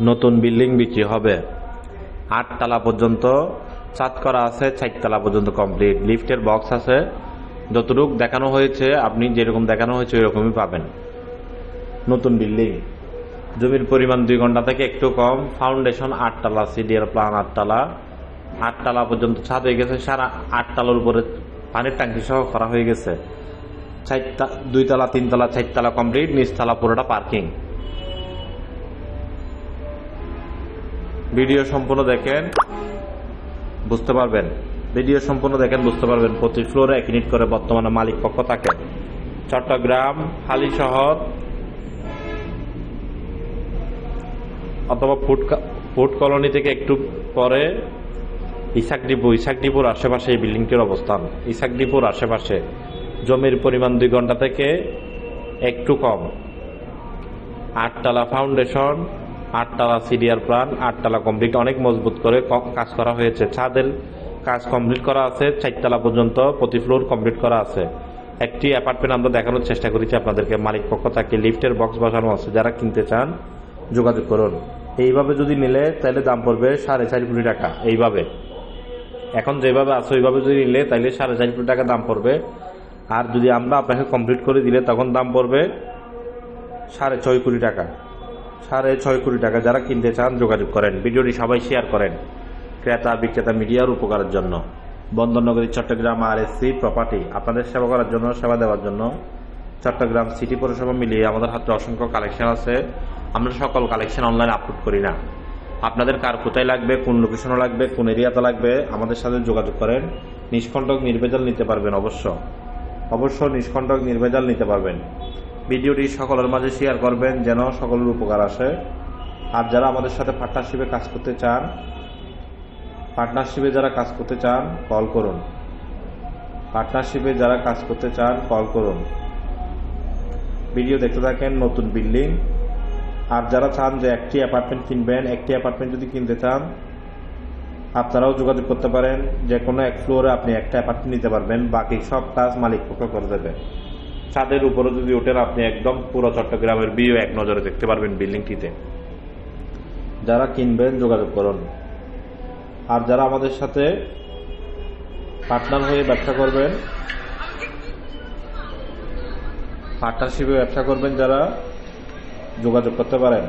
নতুন বিল্ডিং বিক্রি হবে। 8 তলা পর্যন্ত ছাদ করা আছে, 4 তলা পর্যন্ত কমপ্লিট। লিফটের বক্স আছে, যতটুকু দেখানো হয়েছে আপনি যেরকম দেখানো হয়েছে ওইরকমই পাবেন। নতুন বিল্ডিং, জমির পরিমাণ 2 ঘন্টা থেকে একটু কম। ফাউন্ডেশন 8 তলা, সিডিআর প্ল্যান 8 তলা। 8 তলা পর্যন্ত ছাদ হয়ে গেছে, সারা 8 তলার উপরে পানির ট্যাঙ্কি সহ করা হয়ে গেছে। 2 তলা 3 তলা 4 তলা কমপ্লিট, নিচতলা পুরোটা পার্কিং। ভিডিও সম্পূর্ণ দেখেন বুঝতে পারবেন, প্রতি ফ্লোরে 1 ইউনিট করে বর্তমানে মালিক পক্ষ থাকে। চট্টগ্রাম হালি শহর অথবা ফুড কলোনি থেকে একটু পরে ইসাক ডিপোর আশেপাশে এই বিল্ডিংটির অবস্থান। ইসাক ডিপোর আশেপাশে জমির পরিমাণ 2 ঘন্টা থেকে একটু কম। 8 তলা ফাউন্ডেশন, 8 তলা সিডিআর প্ল্যান, 8 তলা কমপ্লিট। অনেক মজবুত করে কাজ করা হয়েছে। ছাদের কাজ কমপ্লিট করা আছে, 4 তলা পর্যন্ত প্রতি ফ্লোর কমপ্লিট করা আছে। একটি অ্যাপার্টমেন্ট আমরা দেখানোর চেষ্টা করেছি আপনাদেরকে, মালিক পক্ষ থেকে। লিফটের বক্স বসানো আছে, যারা কিনতে চান যোগাযোগ করুন। এইভাবে যদি নিলে তাহলে দাম পড়বে 4.5 কোটি টাকা। এইভাবে এখন যেভাবে আছে ওইভাবে যদি নিলে তাহলে 4.5 কোটি টাকা দাম পড়বে। আর যদি আমরা আপনাকে কমপ্লিট করে দিলে তখন দাম পড়বে 6.5 কোটি টাকা। 6.5 কোটি টাকা। যারা কিনতে চান যোগাযোগ করেন। ভিডিওটি সবাই শেয়ার করেন ক্রেতা বিক্রেতা মিডিয়ার উপকারের জন্য। বন্দরনগরী চট্টগ্রাম RSC প্রপার্টি আপনাদের সেবা করার জন্য, সেবা দেওয়ার জন্য। চট্টগ্রাম সিটি পৌরসভা মিলিয়ে আমাদের হাতে অসংখ্য কালেকশন আছে। আমরা সকল কালেকশন অনলাইনে আপলোড করি না। আপনাদের কার কোথায় লাগবে, কোন লোকেশনে লাগবে, কোন এরিয়াতে লাগবে, আমাদের সাথে যোগাযোগ করেন। নিষ্কণ্টক নির্ভেজাল নিতে পারবেন। অবশ্য নিষ্কণ্টক নির্ভেজাল নিতে পারবেন। ভিডিওটি সকলের মাঝে শেয়ার করবেন যেন সকলের উপকার আসে। আর যারা আমাদের সাথে পার্টনারশিপে কাজ করতে চান কল করুন। ভিডিও দেখতে থাকেন। নতুন বিল্ডিং। আর যারা চান যে একটি অ্যাপার্টমেন্ট কিনবেন, একটি অ্যাপার্টমেন্ট যদি কিনতে চান আপনারাও যোগাযোগ করতে পারেন। যে কোনো 1 ফ্লোরে আপনি একটা অ্যাপার্টমেন্ট নিতে পারবেন, বাকি সব কাজ মালিক পক্ষ করে দেবে। ছাদের উপরে যদি ওঠেন আপনি একদম পুরো চট্টগ্রামের ভিউ এক নজরে দেখতে পারবেন বিল্ডিংটিতে। যারা কিনবেন যোগাযোগ করুন। আর যারা আমাদের সাথে পার্টনার হয়ে ব্যবসা করবেন, পার্টনারশিপে ব্যবসা করবেন, যারা যোগাযোগ করতে পারেন।